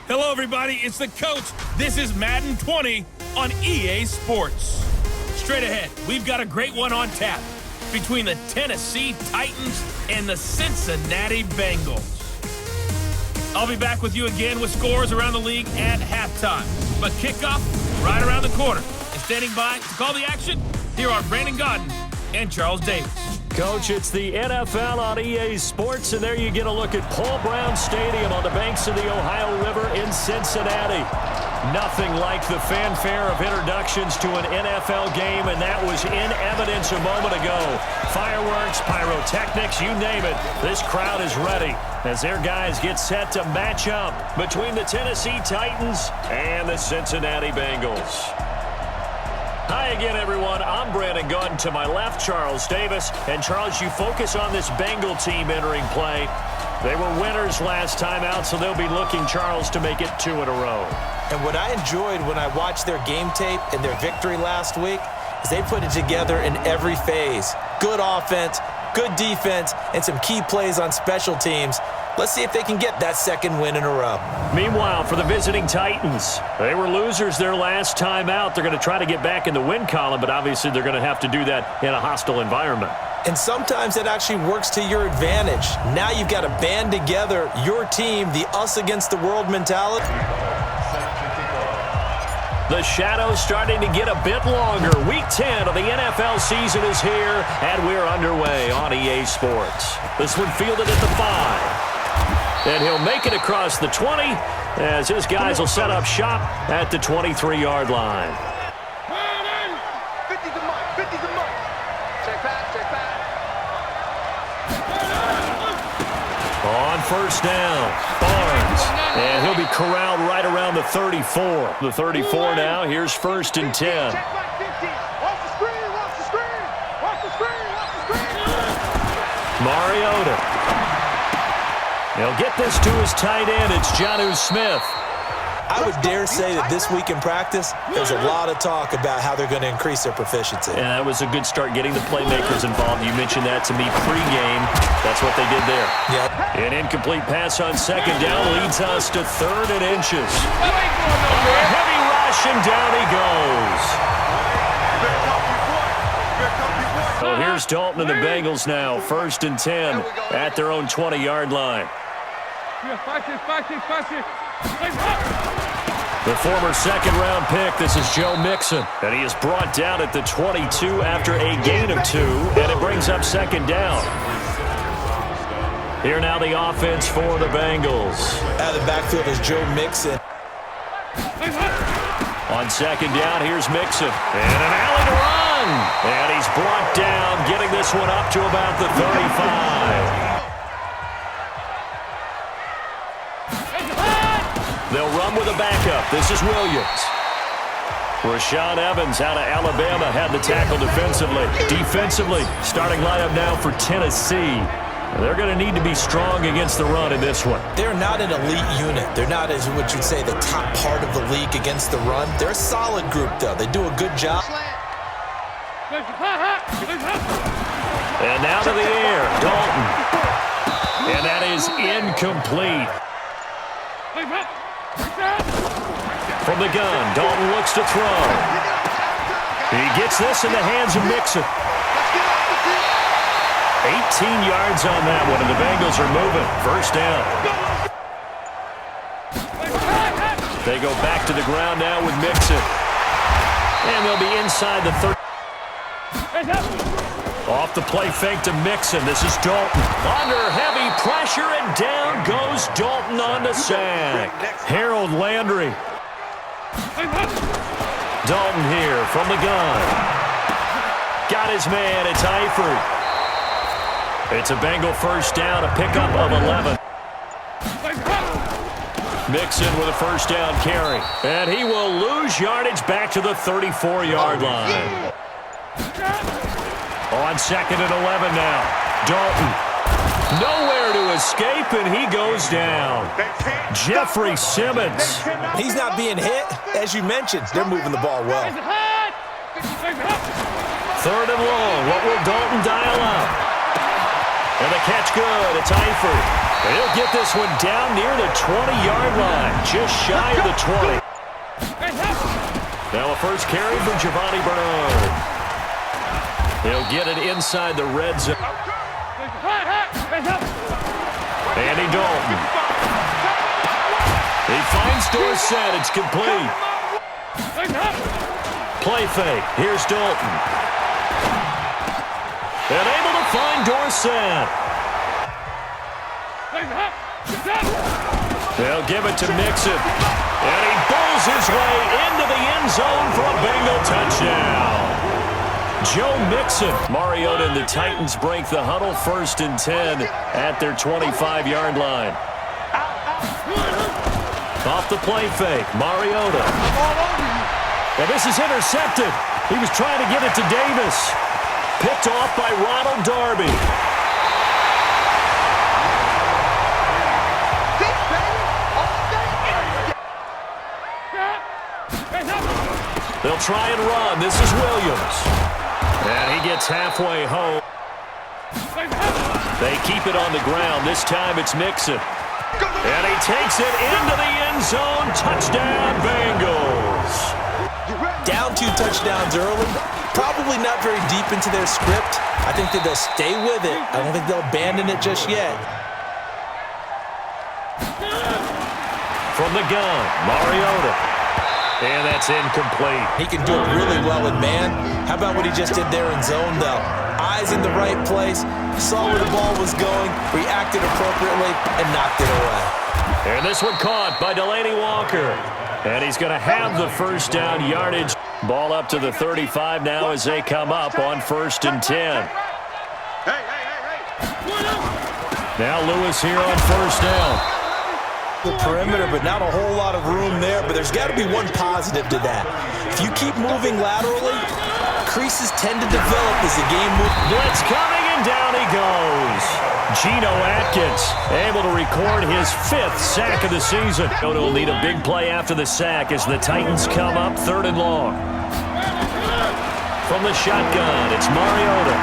Hello, everybody. It's the coach. This is Madden 20 on EA Sports. Straight ahead, we've got a great one on tap between the Tennessee Titans and the Cincinnati Bengals. I'll be back with you again with scores around the league at halftime. But kickoff right around the corner. And standing by to call the action, here are Brandon Godden and Charles Davis. Coach, it's the NFL on EA Sports, and there you get a look at Paul Brown Stadium on the banks of the Ohio River in Cincinnati. Nothing like the fanfare of introductions to an NFL game, and that was in evidence a moment ago. Fireworks, pyrotechnics, you name it. This crowd is ready as their guys get set to match up between the Tennessee Titans and the Cincinnati Bengals. Hi again, everyone. I'm Brandon Godden. To my left, Charles Davis. And Charles, you focus on this Bengal team entering play. They were winners last time out, so they'll be looking, Charles, to make it 2 in a row. And what I enjoyed when I watched their game tape and their victory last week is they put it together in every phase. Good offense, good defense, and some key plays on special teams. Let's see if they can get that second win in a row. Meanwhile, for the visiting Titans, they were losers their last time out. They're going to try to get back in the win column, but obviously they're going to have to do that in a hostile environment. And sometimes it actually works to your advantage. Now you've got to band together your team, the us against the world mentality. The shadow's starting to get a bit longer. Week 10 of the NFL season is here, and we're underway on EA Sports. This one fielded at the 5. And he'll make it across the 20 as his guys will set up shop at the 23-yard line. 50's a mark. 50's a mark. Check back. Check back. On first down, Barnes. And he'll be corralled right around the 34. The 34 now. Here's 1st and 10. Check back 50. Watch the screen. Watch the screen. Watch the screen. Watch the screen. Mariota. He'll get this to his tight end. It's Jonnu Smith. I would dare say that this week in practice, there's a lot of talk about how they're going to increase their proficiency. And that was a good start getting the playmakers involved. You mentioned that to me pregame. That's what they did there. Yep. An incomplete pass on second down leads us to 3rd and inches. Under a heavy rush, and down he goes. So here's Dalton and the Bengals now. 1st and 10 at their own 20-yard line. The former second-round pick, this is Joe Mixon. And he is brought down at the 22 after a gain of 2, and it brings up 2nd down. Here now the offense for the Bengals. Out of the backfield is Joe Mixon. On 2nd down, here's Mixon. And an alley to run. And he's brought down, getting this one up to about the 35. They'll run with a backup. This is Williams. Rashaan Evans out of Alabama had the tackle defensively. Defensively, starting lineup now for Tennessee. They're going to need to be strong against the run in this one. They're not an elite unit. They're not, as what you'd say, the top part of the league against the run. They're a solid group, though. They do a good job. And now to the air, Dalton. And that is incomplete. From the gun, Dalton looks to throw. He gets this in the hands of Mixon. 18 yards on that one, and the Bengals are moving. 1st down. They go back to the ground now with Mixon. And they'll be inside the 30. Off the play fake to Mixon. This is Dalton. Under heavy pressure, and down goes Dalton on the sack. Harold Landry. Dalton here from the gun. Got his man. It's Eifert. It's a Bengal 1st down, a pickup of 11. Mixon with a 1st down carry. And he will lose yardage back to the 34-yard line. On 2nd and 11 now. Dalton. Nowhere to escape, and he goes down. Jeffrey Simmons. He's not being hit. As you mentioned, they're moving the ball well. 3rd and long. What will Dalton dial up? And the catch good. It's Eifert. He'll get this one down near the 20-yard line, just shy of the 20. Now a first carry for Giovanni Bernard. He'll get it inside the red zone. Andy Dalton. He finds Dorsett. It's complete. Play fake. Here's Dalton. And able to find Dorsett. They'll give it to Mixon. And he bowls his way into the end zone for a Bengal touchdown. Joe Mixon. Mariota and the Titans break the huddle, 1st and 10 at their 25-yard line. Off the play fake, Mariota. And this is intercepted. He was trying to get it to Davis. Picked off by Ronald Darby. They'll try and run. This is Williams. And he gets halfway home. They keep it on the ground. This time it's Mixon. And he takes it into the end zone. Touchdown, Bengals. Down 2 touchdowns early. Probably not very deep into their script. I think that they'll stay with it. I don't think they'll abandon it just yet. From the gun, Mariota. And that's incomplete. He can do it really well in man. How about what he just did there in zone, though? Eyes in the right place, saw where the ball was going, reacted appropriately, and knocked it away. And this one caught by Delaney Walker. And he's going to have the first down yardage. Ball up to the 35 now as they come up on 1st and 10. Now Lewis here on 1st down. The perimeter, but not a whole lot of room there. But there's got to be one positive to that. If you keep moving laterally, creases tend to develop as the game moves. Blitz coming, and down he goes. Geno Atkins able to record his 5th sack of the season. Will need a big play after the sack as the Titans come up 3rd and long. From the shotgun, it's Mariota.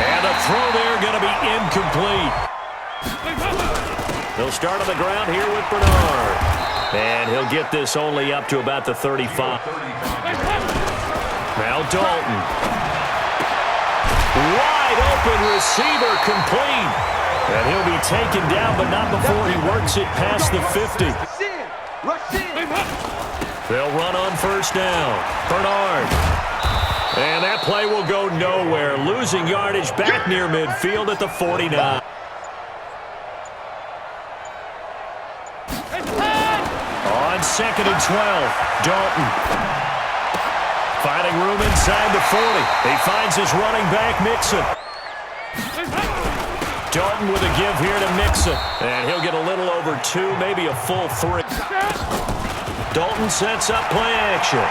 And the throw there going to be incomplete. They'll start on the ground here with Bernard. And he'll get this only up to about the 35. Now Dalton. Wide open receiver complete. And he'll be taken down, but not before he works it past the 50. They'll run on 1st down. Bernard. And that play will go nowhere. Losing yardage back near midfield at the 49. On 2nd and 12, Dalton. Finding room inside the 40. He finds his running back, Mixon. Dalton with a give here to Mixon. And he'll get a little over 2, maybe a full 3. Dalton sets up play action.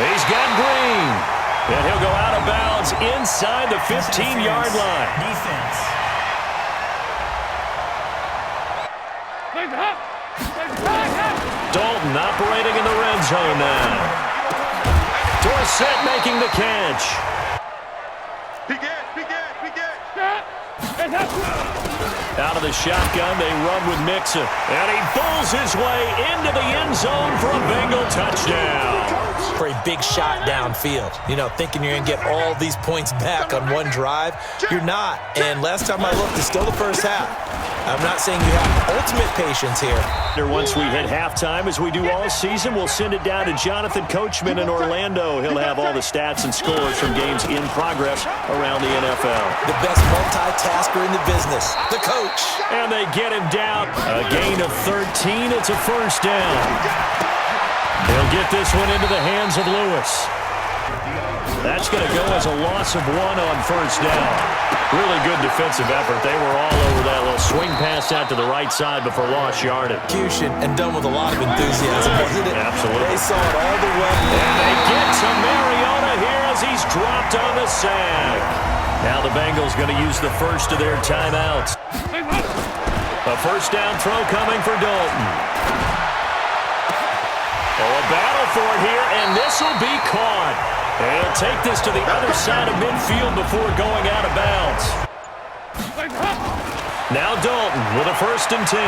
He's got Green. And he'll go out of bounds inside the 15-yard line. Defense. Dalton operating in the red zone now. Dorsett making the catch. Out of the shotgun, they run with Mixon. And he pulls his way into the end zone for a Bengal touchdown. For a big shot downfield. You know, thinking you're going to get all these points back on one drive. You're not. And last time I looked, it's still the first half. I'm not saying you have ultimate patience here. Once we hit halftime, as we do all season, we'll send it down to Jonathan Coachman in Orlando. He'll have all the stats and scores from games in progress around the NFL. The best multitasker in the business, the coach. And they get him down. A gain of 13. It's a 1st down. He'll get this one into the hands of Lewis. That's going to go as a loss of 1 on 1st down. Really good defensive effort. They were all over that little swing pass out to the right side before lost yardage. Execution and done with a lot of enthusiasm, wasn't it? Absolutely. They saw it all the way. And they get to Mariota here as he's dropped on the sack. Now the Bengals going to use the first of their timeouts. A 1st down throw coming for Dalton. Oh, a battle for it here, and this will be caught. And he'll take this to the other side of midfield before going out of bounds. Now Dalton with a 1st and 10.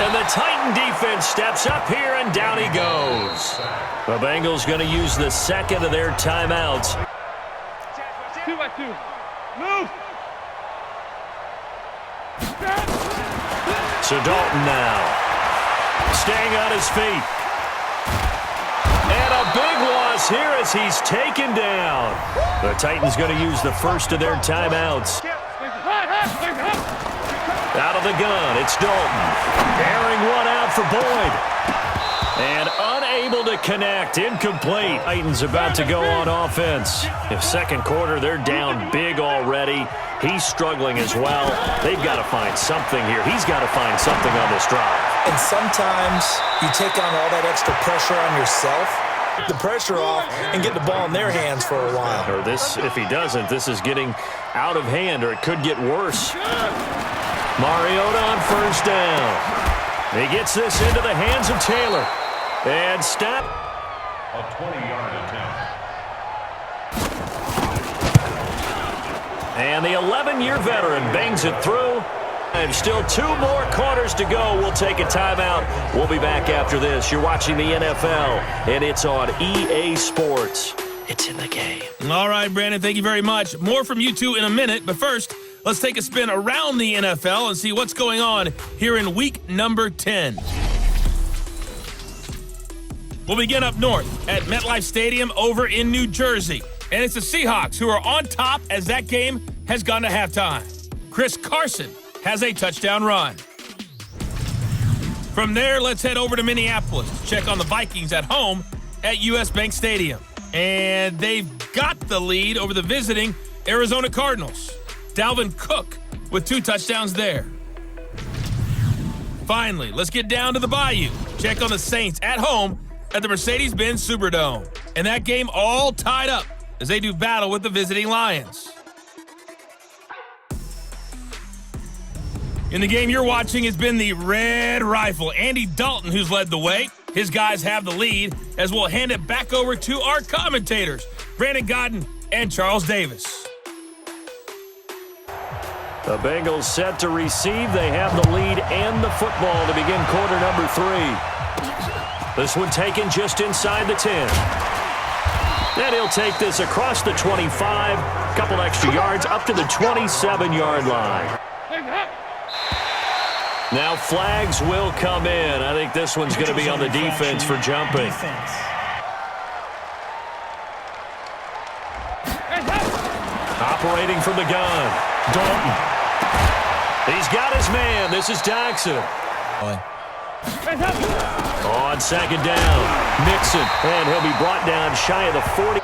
And the Titan defense steps up here, and down he goes. The Bengals going to use the 2nd of their timeouts. 2-by-2. Move. So Dalton now. Staying on his feet. And a big loss here as he's taken down. The Titans going to use the 1st of their timeouts. Out of the gun, it's Dalton. Airing one out for Boyd. And unable to connect, incomplete. Titans about to go on offense. In 2nd quarter, they're down big already. He's struggling as well. They've got to find something here. He's got to find something on this drive. And sometimes you take on all that extra pressure on yourself, get the pressure off, and get the ball in their hands for a while. Or this, if he doesn't, this is getting out of hand, or it could get worse. Mariota on 1st down. He gets this into the hands of Taylor. And stop. A 20-yard attempt. And the 11-year veteran bangs it through. And still 2 more quarters to go. We'll take a timeout. We'll be back after this. You're watching the NFL, and it's on EA Sports. It's in the game. All right, Brandon, thank you very much. More from you two in a minute, but first, let's take a spin around the NFL and see what's going on here in week number 10. We'll begin up north at MetLife Stadium over in New Jersey. And it's the Seahawks who are on top as that game has gone to halftime. Chris Carson has a touchdown run. From there, let's head over to Minneapolis to check on the Vikings at home at US Bank Stadium. And they've got the lead over the visiting Arizona Cardinals. Dalvin Cook with 2 touchdowns there. Finally, let's get down to the Bayou. Check on the Saints at home at the Mercedes-Benz Superdome. And that game all tied up as they do battle with the visiting Lions. In the game you're watching, it's been the Red Rifle, Andy Dalton, who's led the way. His guys have the lead as we'll hand it back over to our commentators, Brandon Godden and Charles Davis. The Bengals set to receive. They have the lead and the football to begin quarter number 3. This one taken just inside the 10. Then he'll take this across the 25, a couple extra yards up to the 27-yard line. Now flags will come in. I think this one's going to be on the defense for jumping. Operating from the gun, Dalton. He's got his man. This is Jackson. On 2nd down, Mixon, and he'll be brought down shy of the 40.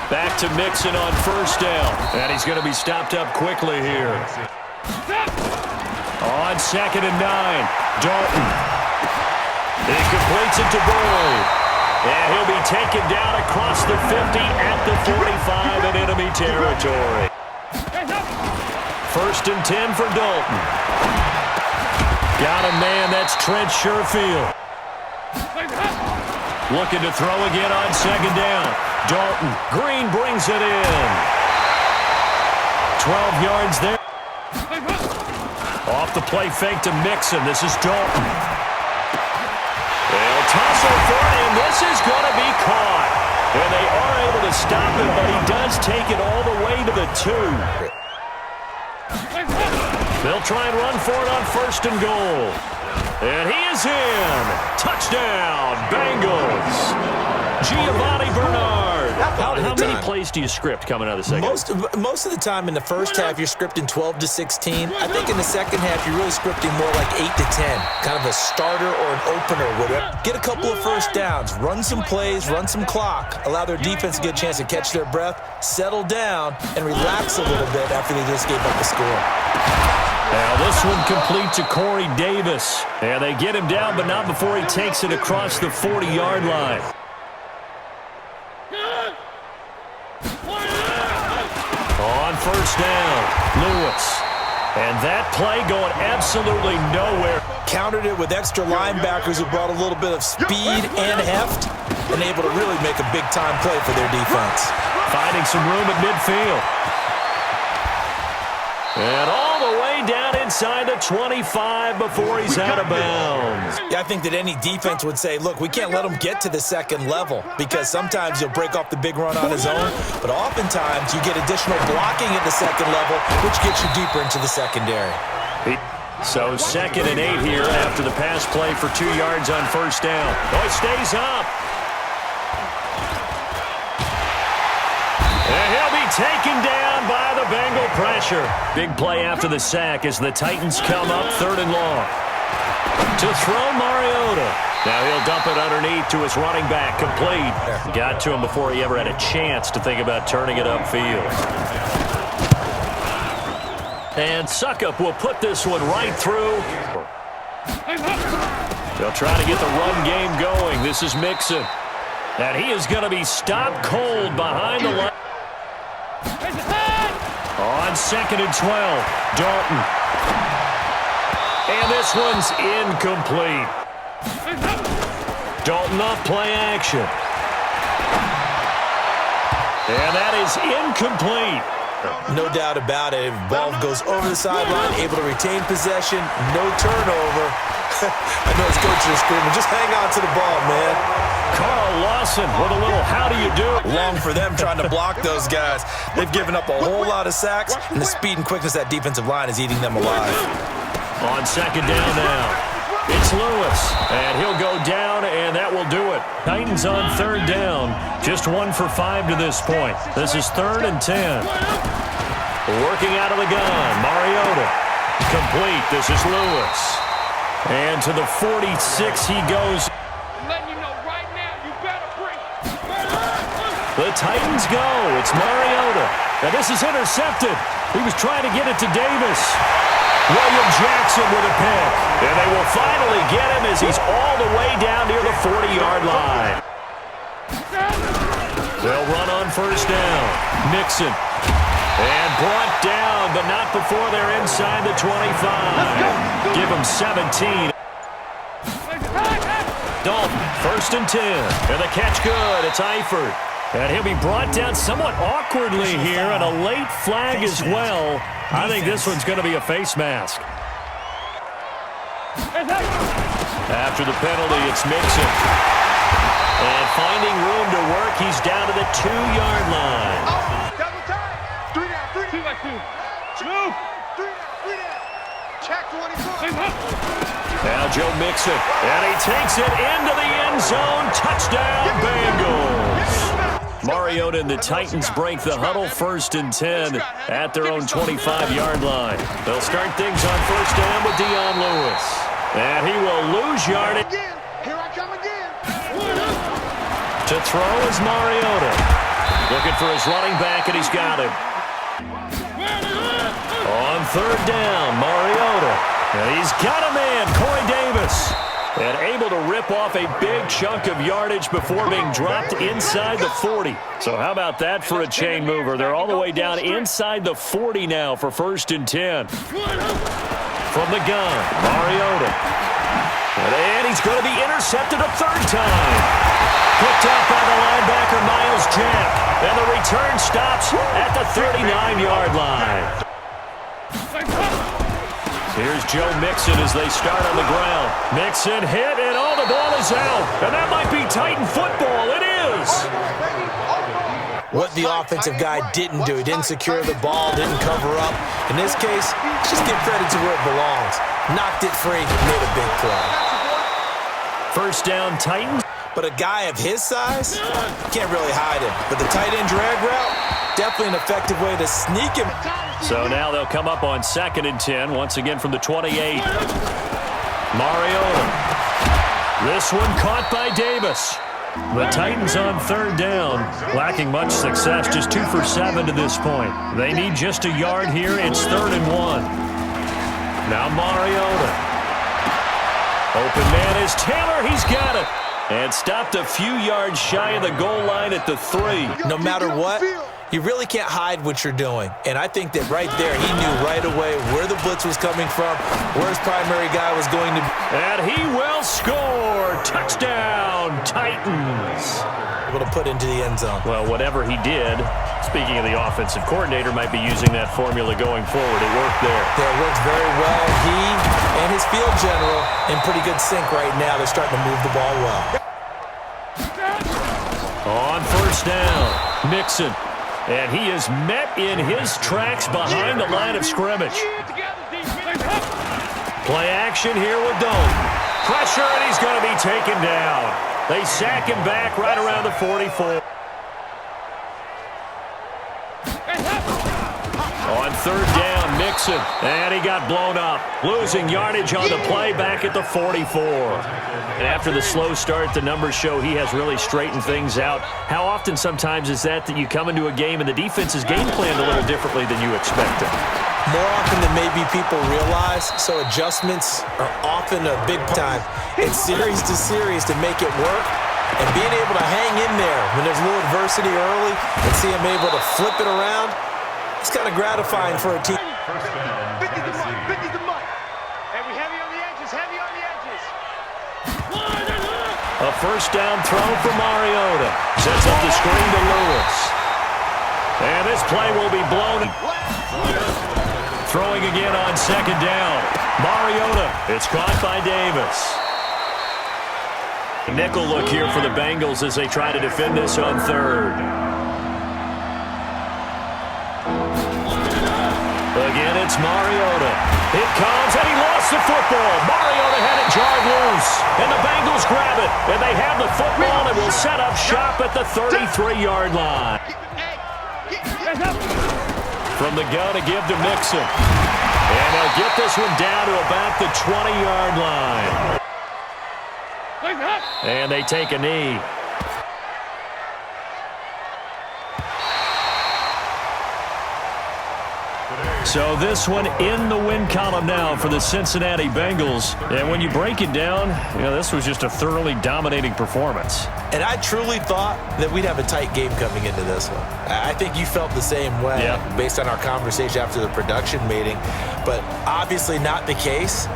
Back to Mixon on 1st down, and he's going to be stopped up quickly here. On 2nd and 9, Dalton. He completes it to Boyd. And he'll be taken down across the 50 at the 45 in enemy territory. 1st and 10 for Dalton. Got a man, that's Trent Sherfield. Looking to throw again on 2nd down. Dalton, Green brings it in. 12 yards there. Off the play fake to Mixon. This is Dalton. They'll tussle for it, and this is going to be caught. And they are able to stop it, but he does take it all the way to the 2. They'll try and run for it on 1st and goal. And he is in. Touchdown, Bengals. Giovanni Bernard. How many plays do you script coming out of the second? Most of the time in the first half, you're scripting 12 to 16. I think in the second half, you're really scripting more like 8 to 10. Kind of a starter or an opener. Whatever. Get a couple of first downs. Run some plays. Run some clock. Allow their defense to get a chance to catch their breath, settle down, and relax a little bit after they just gave up the score. Now this one complete to Corey Davis. And they get him down, but not before he takes it across the 40-yard line. On 1st down, Lewis. And that play going absolutely nowhere. Countered it with extra linebackers who brought a little bit of speed and heft and able to really make a big-time play for their defense. Finding some room at midfield. And all the way down inside the 25 before he's out of bounds. Yeah, I think that any defense would say, look, we can't let him get to the second level because sometimes he'll break off the big run on his own, but oftentimes you get additional blocking at the second level, which gets you deeper into the secondary. So 2nd and 8 here after the pass play for 2 yards on first down. Oh, he stays up. And he'll be taken down by the Bengal pressure. Big play after the sack as the Titans come up 3rd and long. To throw Mariota. Now he'll dump it underneath to his running back. Complete. Got to him before he ever had a chance to think about turning it upfield. And Suckup will put this one right through. They'll try to get the run game going. This is Mixon. And he is going to be stopped cold behind the line. On 2nd and 12, Dalton. And this one's incomplete. Dalton off play action. And that is incomplete. No doubt about it. Ball goes over the sideline, able to retain possession, no turnover. I know his coach is screaming, just hang on to the ball, man. Carl Lawson with a little how do you do? Long for them trying to block those guys. They've given up a whole lot of sacks, and the speed and quickness of that defensive line is eating them alive. On 2nd down now, it's Lewis, and he'll go down, and that will do it. Titans on 3rd down, just 1 for 5 to this point. This is 3rd and 10. Working out of the gun, Mariota. Complete, this is Lewis. And to the 46 he goes. The Titans go. It's Mariota. Now this is intercepted. He was trying to get it to Davis. William Jackson with a pick. And they will finally get him as he's all the way down near the 40-yard line. They'll run on first down. Mixon. And brought down, but not before they're inside the 25. Give him 17. Dalton, 1st and 10. And the catch good. It's Eifert. And he'll be brought down somewhat awkwardly here, and a late flag as well. I think this one's going to be a face mask. After the penalty, it's Mixon. And finding room to work, he's down to the 2-yard line. Double time. 3 down, 3 down. 2 by 2. Move. 3 down. Check 24. Now Joe Mixon. And he takes it into the end zone. Touchdown, Bengals. Mariota and the Titans break the huddle 1st and 10 at their own 25-yard line. They'll start things on first down with Dion Lewis. And he will lose yardage. Here I come again. To throw is Mariota. Looking for his running back, and he's got him. On 3rd down, Mariota. And he's got a man, Corey Davis. And able to rip off a big chunk of yardage before being dropped inside the 40. So how about that for a chain mover? They're all the way down inside the 40 now for 1st and 10. From the gun, Mariota. And he's going to be intercepted a 3rd time. Picked up by the linebacker, Miles Jack. And the return stops at the 39-yard line. Here's Joe Mixon as they start on the ground. Mixon hit, and the ball is out. And that might be Titan football. It is. What the offensive guy didn't do, he didn't secure the ball, didn't cover up. In this case, just give credit to where it belongs. Knocked it free, made a big play. 1st down, Titans. But a guy of his size, can't really hide him. But the tight end drag route, definitely an effective way to sneak him. So now they'll come up on 2nd and 10, once again from the 28. Mariota. This one caught by Davis. The Titans on 3rd down, lacking much success, just 2 for 7 to this point. They need just a yard here. It's 3rd and 1. Now Mariota. Open man is Taylor. He's got it. And stopped a few yards shy of the goal line at the 3. No matter what, You really can't hide what you're doing. And I think that right there, he knew right away where the blitz was coming from, where his primary guy was going to be. And he will score. Touchdown, Titans. Able to put into the end zone. Well, whatever he did, speaking of the offensive coordinator, might be using that formula going forward. It worked there. Yeah, it works very well. He and his field general in pretty good sync right now. They're starting to move the ball well. On first down, Mixon. And he is met in his tracks behind the line of scrimmage. Play action here with Dalton. Pressure, and he's going to be taken down. They sack him back right around the 44. On third down, Mixon. And he got blown up. Losing yardage on the play back at the 44. And after the slow start, the numbers show he has really straightened things out. How often sometimes is that you come into a game and the defense is game planned a little differently than you expected? More often than maybe people realize, so adjustments are often a big time. It's series to series to make it work, and being able to hang in there when there's a little adversity early and see him able to flip it around, it's kind of gratifying for a team. 50's the money, 50's the money. And we heavy on the edges, heavy on the edges. A first down throw for Mariota. Sets up the screen to Lewis. And this play will be blown. Throwing again on second down. Mariota. It's caught by Davis. Nickel look here for the Bengals as they try to defend this on third. Again, it's Mariota. It comes, and he lost the football. Mariota had it jarred loose, and the Bengals grab it, and they have the football and will set up shop at the 33-yard line. From the gun to give to Mixon. And they'll get this one down to about the 20-yard line. And they take a knee. So this one in the win column now for the Cincinnati Bengals. And when you break it down, this was just a thoroughly dominating performance. And I truly thought that we'd have a tight game coming into this one. I think you felt the same way based on our conversation after the production meeting, but obviously not the case.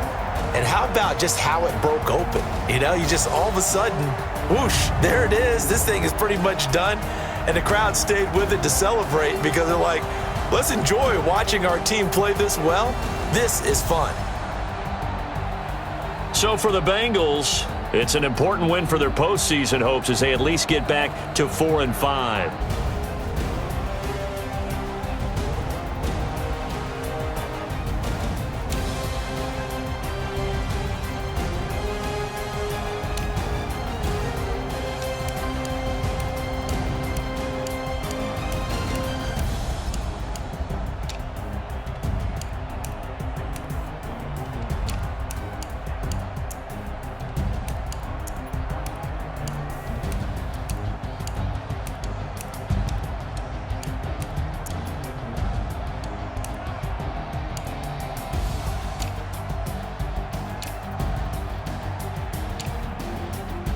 And how about just how it broke open? You just all of a sudden, whoosh, there it is. This thing is pretty much done. And the crowd stayed with it to celebrate because they're like, let's enjoy watching our team play this well. This is fun. So for the Bengals, it's an important win for their postseason hopes as they at least get back to 4-5.